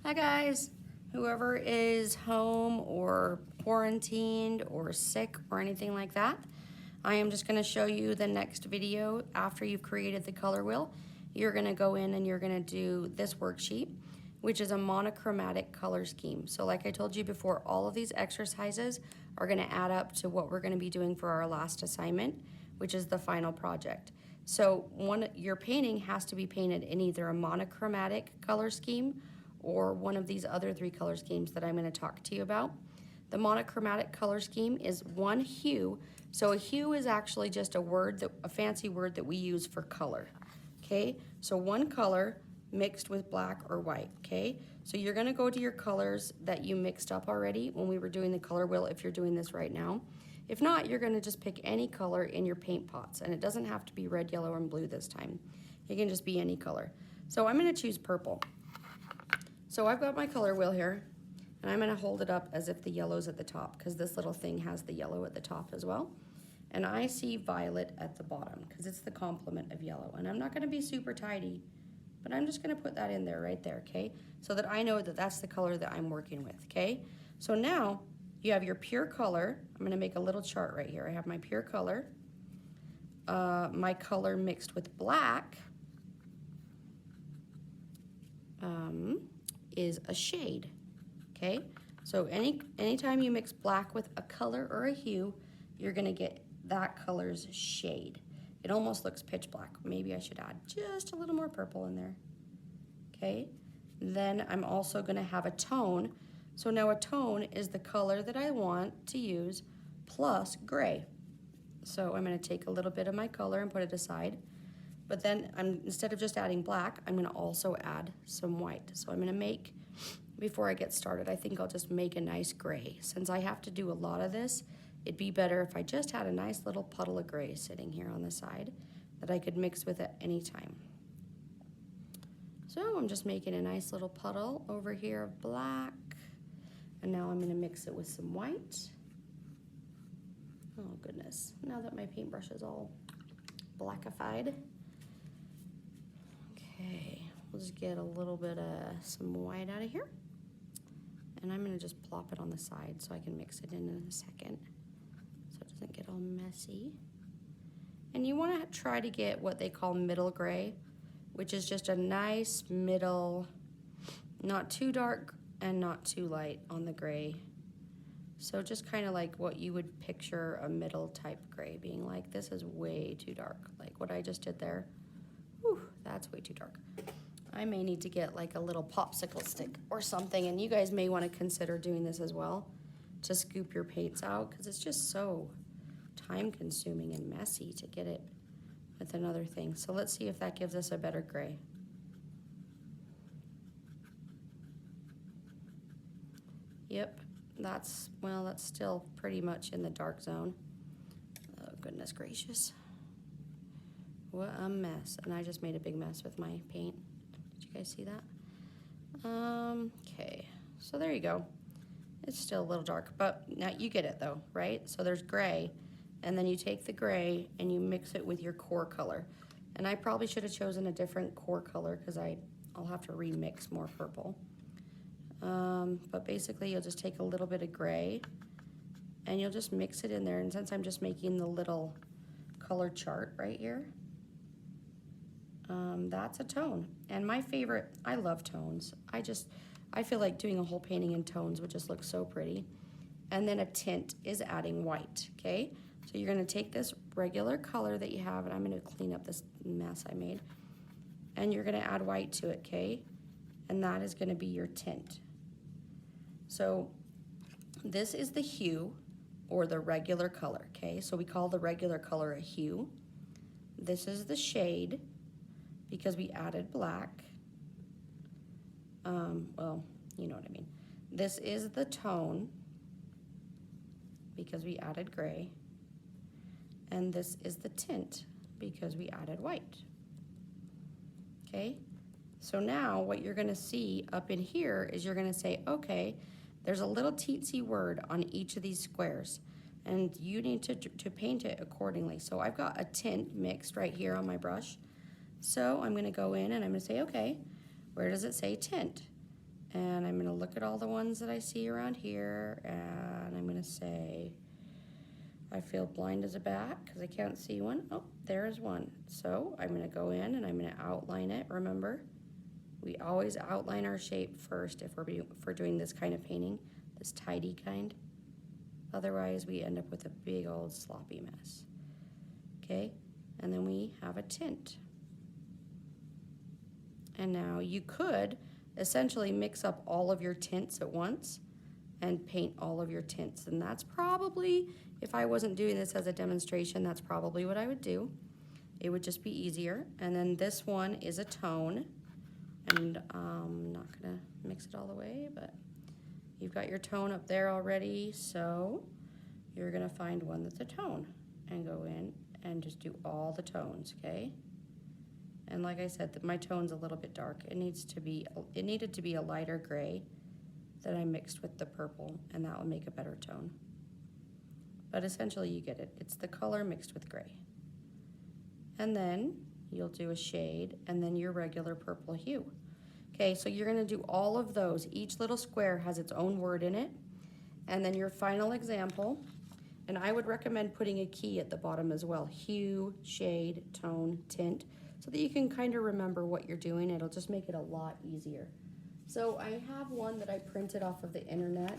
Hi guys, whoever is home or quarantined or sick or anything like that, I am just going to show you the next video after you've created the color wheel. You're going to go in and you're going to do this worksheet, which is a monochromatic color scheme. So like I told you before, all of these exercises are going to add up to what we're going to be doing for our last assignment, which is the final project. So your painting has to be painted in either a monochromatic color scheme or one of these other three color schemes that I'm going to talk to you about. The monochromatic color scheme is one hue. So a hue is actually just a fancy word that we use for color. Okay, so one color mixed with black or white. Okay, so you're going to go to your colors that you mixed up already when we were doing the color wheel, if you're doing this right now. If not, you're going to just pick any color in your paint pots, and it doesn't have to be red, yellow, and blue this time. It can just be any color. So I'm going to choose purple. So I've got my color wheel here, and I'm going to hold it up as if the yellow's at the top, because this little thing has the yellow at the top as well. And I see violet at the bottom, because it's the complement of yellow. And I'm not going to be super tidy, but I'm just going to put that in there, right there, okay? So that I know that that's the color that I'm working with, okay? So now you have your pure color. I'm going to make a little chart right here. I have my pure color, my color mixed with black, is a shade, okay? So anytime you mix black with a color or a hue, you're gonna get that color's shade. It almost looks pitch black. Maybe I should add just a little more purple in there, okay? Then I'm also gonna have a tone. So now a tone is the color that I want to use plus gray. So I'm gonna take a little bit of my color and put it aside. But then instead of just adding black, I'm gonna also add some white. So I'm gonna make, before I get started, I think I'll just make a nice gray. Since I have to do a lot of this, it'd be better if I just had a nice little puddle of gray sitting here on the side that I could mix with at any time. So I'm just making a nice little puddle over here of black. And now I'm gonna mix it with some white. Oh goodness, now that my paintbrush is all blackified. Okay, we'll just get a little bit of some white out of here. And I'm gonna just plop it on the side so I can mix it in a second so it doesn't get all messy. And you wanna try to get what they call middle gray, which is just a nice middle, not too dark and not too light on the gray. So just kind of like what you would picture a middle type gray being like. This is way too dark, like what I just did there. Whew, that's way too dark. I may need to get like a little popsicle stick or something, and you guys may want to consider doing this as well to scoop your paints out, because it's just so time consuming and messy to get it with another thing. So let's see if that gives us a better gray. Yep, that's still pretty much in the dark zone. Oh goodness gracious. What a mess. And I just made a big mess with my paint. Did you guys see that? Okay, so there you go. It's still a little dark, but now you get it though, right? So there's gray, and then you take the gray and you mix it with your core color. And I probably should have chosen a different core color because I'll have to remix more purple. But basically you'll just take a little bit of gray and you'll just mix it in there. And since I'm just making the little color chart right here, that's a tone. And my favorite, I love tones. I feel like doing a whole painting in tones would just look so pretty. And then a tint is adding white, okay? So you're gonna take this regular color that you have, and I'm gonna clean up this mess I made, and you're gonna add white to it, okay? And that is gonna be your tint. So this is the hue or the regular color, okay? So we call the regular color a hue. This is the shade because we added black. Well, you know what I mean. This is the tone because we added gray. And this is the tint because we added white. Okay? So now what you're gonna see up in here is you're gonna say, okay, there's a little teensy word on each of these squares, and you need to paint it accordingly. So I've got a tint mixed right here on my brush. So I'm gonna go in and I'm gonna say, okay, where does it say tint? And I'm going to look at all the ones that I see around here, and I'm going to say, I feel blind as a bat because I can't see one. Oh, there's one. So I'm going to go in and I'm going to outline it. Remember, we always outline our shape first if we're doing this kind of painting, this tidy kind. Otherwise, we end up with a big old sloppy mess. Okay, and then we have a tint. And now you could essentially mix up all of your tints at once and paint all of your tints. And that's probably, if I wasn't doing this as a demonstration, that's probably what I would do. It would just be easier. And then this one is a tone. And I'm not gonna mix it all the way, but you've got your tone up there already. So you're gonna find one that's a tone and go in and just do all the tones, okay? And like I said, my tone's a little bit dark. It needed to be a lighter gray that I mixed with the purple, and that will make a better tone. But essentially you get it. It's the color mixed with gray. And then you'll do a shade and then your regular purple hue. Okay, so you're gonna do all of those. Each little square has its own word in it. And then your final example, and I would recommend putting a key at the bottom as well. Hue, shade, tone, tint, so that you can kind of remember what you're doing. It'll just make it a lot easier. So I have one that I printed off of the internet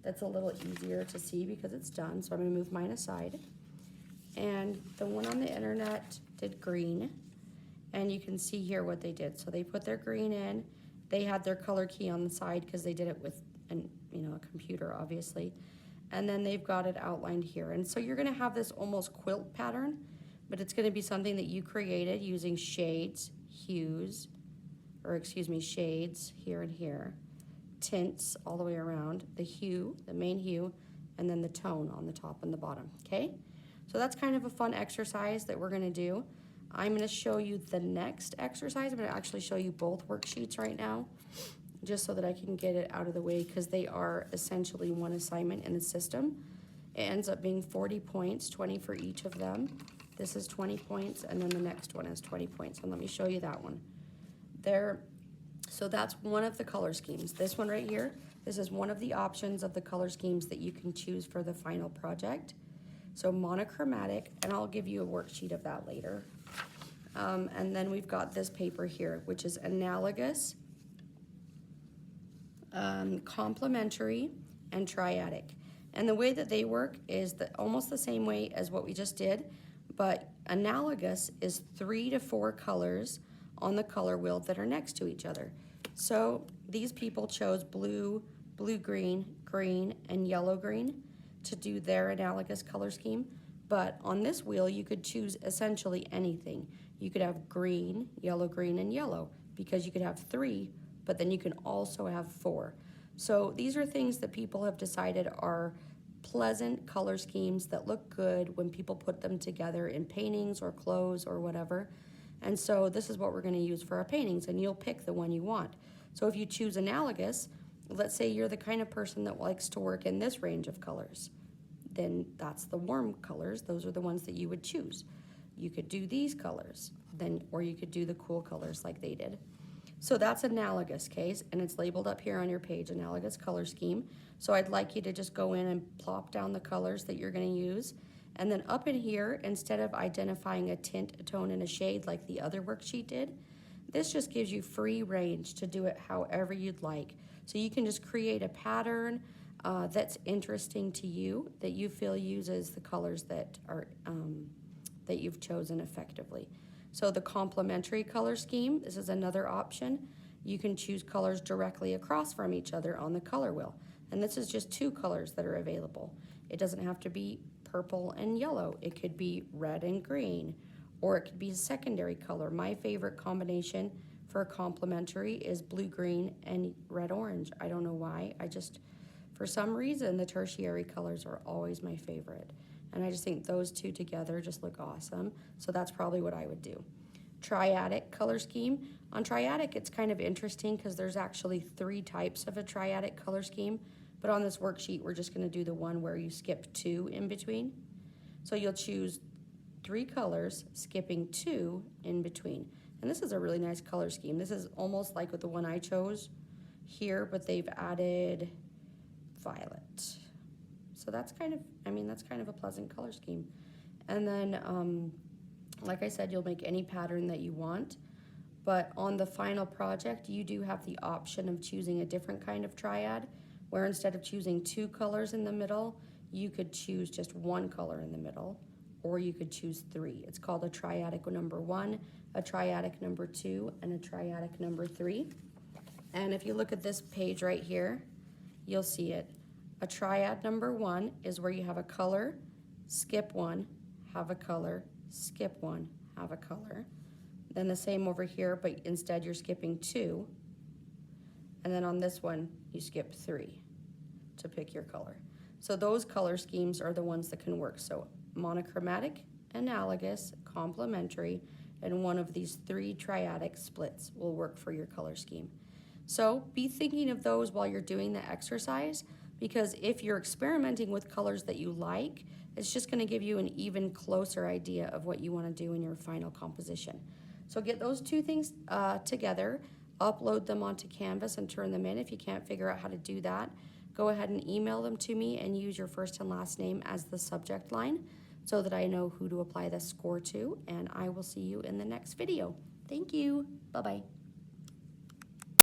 that's a little easier to see because it's done. So I'm gonna move mine aside. And the one on the internet did green. And you can see here what they did. So they put their green in. They had their color key on the side because they did it with a computer, obviously. And then they've got it outlined here. And so you're gonna have this almost quilt pattern, but it's gonna be something that you created using shades, hues, shades here and here, tints all the way around, the hue, the main hue, and then the tone on the top and the bottom, okay? So that's kind of a fun exercise that we're gonna do. I'm gonna show you the next exercise. I'm gonna actually show you both worksheets right now, just so that I can get it out of the way because they are essentially one assignment in the system. It ends up being 40 points, 20 for each of them. This is 20 points, and then the next one is 20 points. And let me show you that one. So that's one of the color schemes. This one right here, this is one of the options of the color schemes that you can choose for the final project. So monochromatic, and I'll give you a worksheet of that later. And then we've got this paper here, which is analogous, complementary, and triadic. And the way that they work is almost the same way as what we just did, but analogous is 3 to 4 colors on the color wheel that are next to each other. So these people chose blue, blue-green, green, and yellow-green to do their analogous color scheme. But on this wheel, you could choose essentially anything. You could have green, yellow, green, and yellow because you could have 3, but then you can also have 4. So these are things that people have decided are pleasant color schemes that look good when people put them together in paintings or clothes or whatever. And so this is what we're gonna use for our paintings, and you'll pick the one you want. So if you choose analogous, let's say you're the kind of person that likes to work in this range of colors, then that's the warm colors. Those are the ones that you would choose. You could do these colors, or you could do the cool colors like they did. So that's analogous case, and it's labeled up here on your page, analogous color scheme. So I'd like you to just go in and plop down the colors that you're gonna use. And then up in here, instead of identifying a tint, a tone, and a shade like the other worksheet did, this just gives you free range to do it however you'd like. So you can just create a pattern that's interesting to you, that you feel uses the colors that are that you've chosen effectively. So the complementary color scheme, this is another option. You can choose colors directly across from each other on the color wheel. And this is just 2 colors that are available. It doesn't have to be purple and yellow. It could be red and green, or it could be a secondary color. My favorite combination for complementary is blue-green and red-orange. I don't know why. For some reason, the tertiary colors are always my favorite. And I just think those 2 together just look awesome. So that's probably what I would do. Triadic color scheme. On triadic, it's kind of interesting because there's actually 3 types of a triadic color scheme. But on this worksheet, we're just gonna do the one where you skip 2 in between. So you'll choose 3 colors, skipping 2 in between. And this is a really nice color scheme. This is almost like with the one I chose, here, but they've added violet. So that's kind of, I mean, that's kind of a pleasant color scheme. And then, like I said, you'll make any pattern that you want. But on the final project, you do have the option of choosing a different kind of triad, where instead of choosing 2 colors in the middle, you could choose just 1 color in the middle, or you could choose 3. It's called a triadic number 1, a triadic number 2, and a triadic number 3. And if you look at this page right here, you'll see it. A triad number 1 is where you have a color, skip 1, have a color, skip 1, have a color. Then the same over here, but instead you're skipping 2. And then on this one, you skip 3 to pick your color. So those color schemes are the ones that can work. So monochromatic, analogous, complementary, and one of these 3 triadic splits will work for your color scheme. So be thinking of those while you're doing the exercise, because if you're experimenting with colors that you like, it's just going to give you an even closer idea of what you want to do in your final composition. So get those 2 things together, upload them onto Canvas and turn them in. If you can't figure out how to do that, go ahead and email them to me and use your first and last name as the subject line so that I know who to apply the score to, and I will see you in the next video. Thank you. Bye-bye.